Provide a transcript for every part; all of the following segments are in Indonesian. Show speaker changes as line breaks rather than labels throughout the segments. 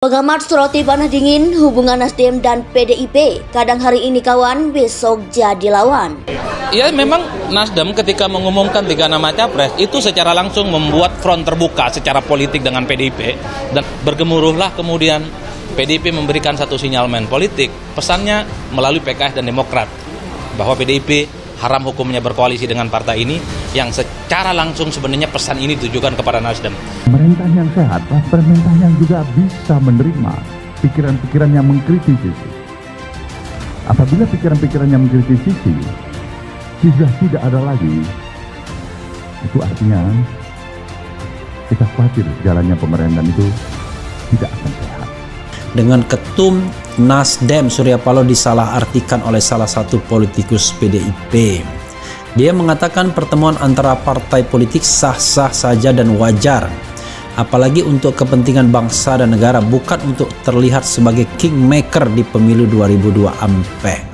Pengamat soroti panas dingin hubungan Nasdem dan PDIP. Kadang hari ini kawan, besok jadi lawan.
Ya memang Nasdem ketika mengumumkan 3 nama capres itu secara langsung membuat front terbuka secara politik dengan PDIP. Dan bergemuruhlah kemudian PDIP memberikan satu sinyalmen politik. Pesannya melalui PKS dan Demokrat bahwa PDIP haram hukumnya berkoalisi dengan partai ini, yang secara langsung sebenarnya pesan ini ditujukan kepada Nasdem.
Pemerintah yang sehat, pemerintah yang juga bisa menerima pikiran-pikiran yang mengkritisi. Apabila pikiran-pikiran yang mengkritisi sudah tidak ada lagi, itu artinya kita khawatir jalannya pemerintahan itu tidak akan sehat.
Dengan ketum Nasdem Surya Paloh disalahartikan oleh salah satu politikus PDIP. Dia mengatakan pertemuan antara partai politik sah-sah saja dan wajar, apalagi untuk kepentingan bangsa dan negara, bukan untuk terlihat sebagai kingmaker di pemilu 2024.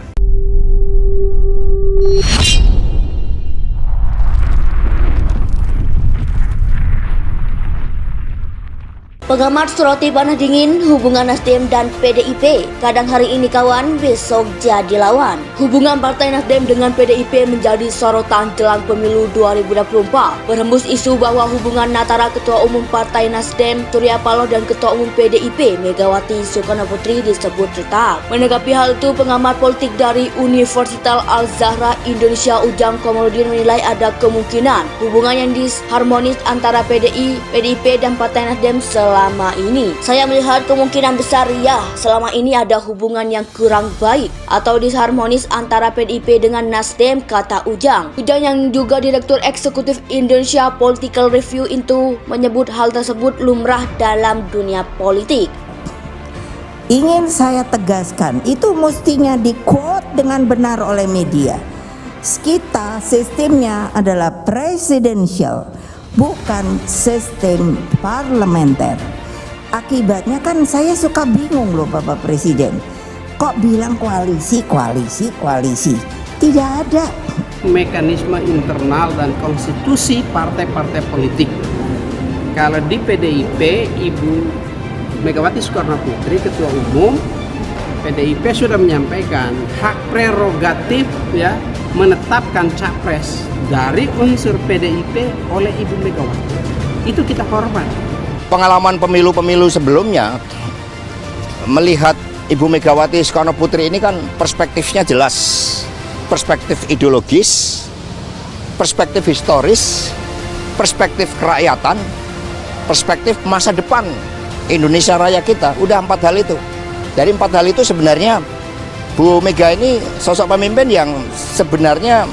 Pengamat soroti panas dingin hubungan Nasdem dan PDIP. Kadang hari ini kawan, besok jadi lawan. Hubungan Partai Nasdem dengan PDIP menjadi sorotan jelang pemilu 2024. Berhembus isu bahwa hubungan antara Ketua Umum Partai Nasdem Surya Paloh dan Ketua Umum PDIP Megawati Soekarnoputri disebut retak. Menanggapi hal itu, pengamat politik dari Universitas Al-Azhar Indonesia Ujang Komarudin menilai ada kemungkinan hubungan yang disharmonis antara PDIP dan Partai Nasdem selama ini. Saya melihat kemungkinan besar ya, selama ini ada hubungan yang kurang baik atau disharmonis antara PDIP dengan Nasdem, kata Ujang. Ujang yang juga Direktur Eksekutif Indonesia Political Review itu menyebut hal tersebut lumrah dalam dunia politik.
Ingin saya tegaskan, itu mestinya di-quote dengan benar oleh media. Kita sistemnya adalah presidential, bukan sistem parlementer. Akibatnya kan saya suka bingung loh Bapak Presiden. Kok bilang koalisi? Tidak ada
mekanisme internal dan konstitusi partai-partai politik. Kalau di PDIP, Ibu Megawati Soekarnoputri Ketua Umum PDIP sudah menyampaikan hak prerogatif ya menetapkan capres dari unsur PDIP oleh Ibu Megawati. Itu kita hormat.
Pengalaman pemilu-pemilu sebelumnya, melihat Ibu Megawati Soekarnoputri ini kan perspektifnya jelas. Perspektif ideologis, perspektif historis, perspektif kerakyatan, perspektif masa depan Indonesia Raya kita. Udah 4 hal itu. Dari 4 hal itu sebenarnya Bu Mega ini sosok pemimpin yang sebenarnya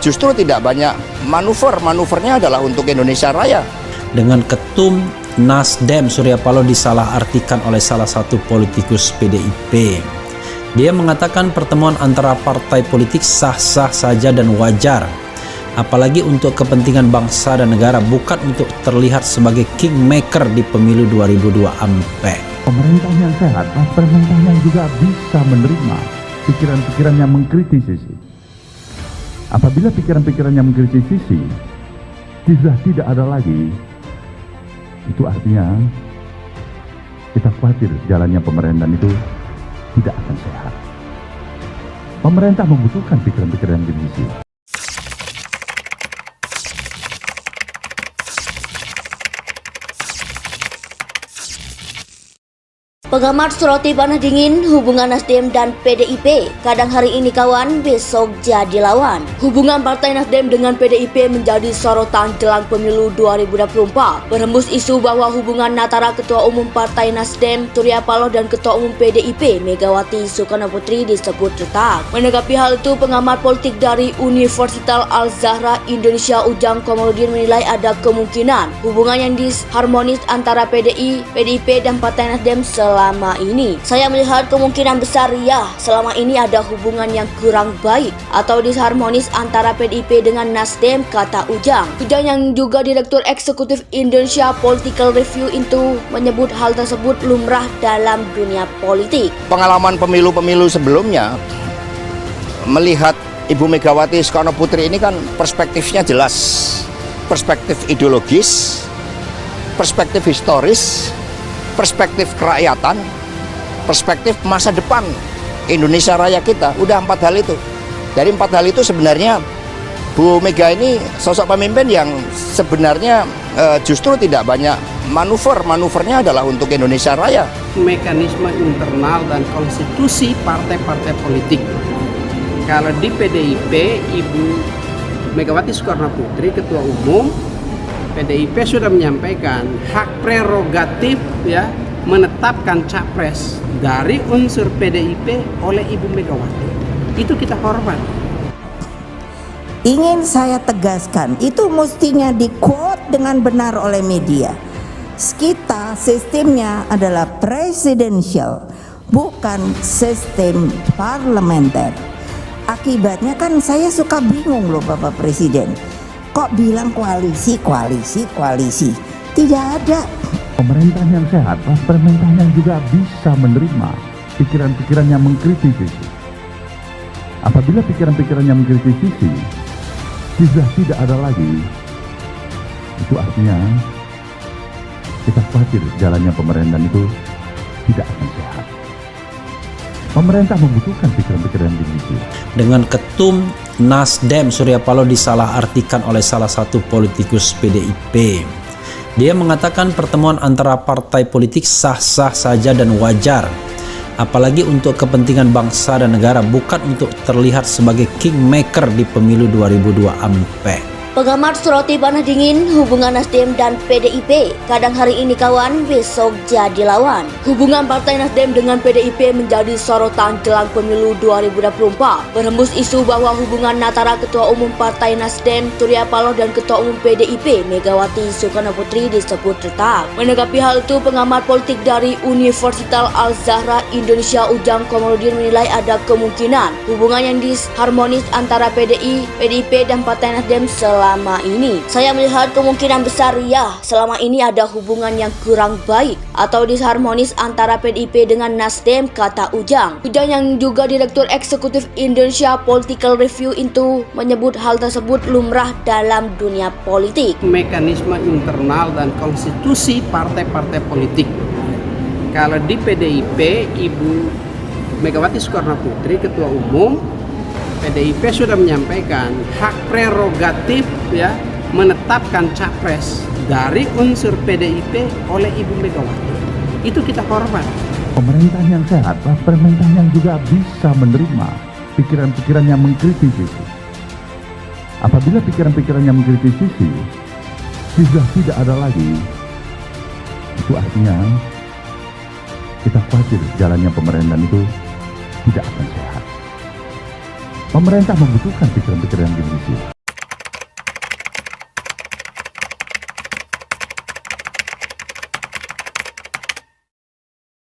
justru tidak banyak manuvernya adalah untuk Indonesia Raya.
Dengan ketum Nasdem Surya Paloh disalahartikan oleh salah satu politikus PDIP. Dia mengatakan pertemuan antara partai politik sah-sah saja dan wajar, apalagi untuk kepentingan bangsa dan negara, bukan untuk terlihat sebagai kingmaker di pemilu 2024.
Pemerintah yang sehat, pemerintah yang juga bisa menerima pikiran-pikiran yang mengkritisi. Apabila pikiran-pikiran yang mengkritisi sudah tidak ada lagi, itu artinya kita khawatir jalannya pemerintahan itu tidak akan sehat. Pemerintah membutuhkan pikiran-pikiran yang kritisi.
Pengamat soroti panas dingin hubungan Nasdem dan PDIP. Kadang hari ini kawan, besok jadi lawan. Hubungan Partai Nasdem dengan PDIP menjadi sorotan jelang pemilu 2024. Berhembus isu bahwa hubungan antara Ketua Umum Partai Nasdem Surya Paloh dan Ketua Umum PDIP Megawati Soekarnoputri disebut retak. Menanggapi hal itu, pengamat politik dari Universitas Al-Azhar Indonesia Ujang Komarudin menilai ada kemungkinan hubungan yang disharmonis antara PDIP dan Partai Nasdem selama ini. Saya melihat kemungkinan besar ya, selama ini ada hubungan yang kurang baik atau disharmonis antara PDIP dengan Nasdem, kata Ujang. Ujang yang juga Direktur Eksekutif Indonesia Political Review itu menyebut hal tersebut lumrah dalam dunia politik.
Pengalaman pemilu-pemilu sebelumnya, melihat Ibu Megawati Soekarnoputri ini kan perspektifnya jelas. Perspektif ideologis, perspektif historis, perspektif kerakyatan, perspektif masa depan Indonesia Raya kita. Udah 4 hal itu. Dari 4 hal itu sebenarnya Bu Mega ini sosok pemimpin yang sebenarnya justru tidak banyak manuvernya adalah untuk Indonesia Raya.
Mekanisme internal dan konstitusi partai-partai politik. Kalau di PDIP, Ibu Megawati Soekarno Putri, Ketua Umum PDIP sudah menyampaikan hak prerogatif ya menetapkan capres dari unsur PDIP oleh Ibu Megawati. Itu kita hormat.
Ingin saya tegaskan, itu mestinya di-quote dengan benar oleh media. Kita sistemnya adalah presidential, bukan sistem parlementer. Akibatnya kan saya suka bingung loh Bapak Presiden. Kok bilang koalisi? Tidak ada.
Pemerintahan yang sehat, pemerintahan yang juga bisa menerima pikiran-pikiran yang mengkritisi. Apabila pikiran-pikiran yang mengkritisi sudah tidak ada lagi, itu artinya kita khawatir jalannya pemerintahan itu tidak akan sehat. Pemerintah membutuhkan pikiran-pikiran yang tinggi.
Dengan Ketum Nasdem Surya Paloh disalahartikan oleh salah satu politikus PDIP. Dia mengatakan pertemuan antara partai politik sah-sah saja dan wajar, apalagi untuk kepentingan bangsa dan negara, bukan untuk terlihat sebagai kingmaker di pemilu 2024.
Pengamat soroti panah dingin hubungan Nasdem dan PDIP. Kadang hari ini kawan, besok jadi lawan. Hubungan Partai Nasdem dengan PDIP menjadi sorotan jelang pemilu 2024. Berhembus isu bahwa hubungan antara Ketua Umum Partai Nasdem Surya Paloh dan Ketua Umum PDIP Megawati Soekarno Putri disebut retak. Menanggapi hal itu, pengamat politik dari Universitas Al-Azhar Indonesia Ujang Komarudin menilai ada kemungkinan hubungan yang disharmonis antara PDIP dan Partai Nasdem selama ini. Saya melihat kemungkinan besar ya selama ini ada hubungan yang kurang baik atau disharmonis antara PDIP dengan Nasdem, kata Ujang. Ujang yang juga Direktur Eksekutif Indonesia Political Review itu menyebut hal tersebut lumrah dalam dunia politik.
Mekanisme internal dan konstitusi partai-partai politik. Kalau di PDIP, Ibu Megawati Soekarno Putri, Ketua Umum PDIP sudah menyampaikan hak prerogatif ya menetapkan capres dari unsur PDIP oleh Ibu Megawati. Itu kita hormat.
Pemerintahan yang sehat, pemerintahan yang juga bisa menerima pikiran-pikiran yang mengkritisi. Apabila pikiran-pikiran yang mengkritisi sudah tidak ada lagi, itu artinya kita khawatir jalannya pemerintahan itu tidak akan sehat. Pemerintah membutuhkan pikiran-pikiran yang tinggi.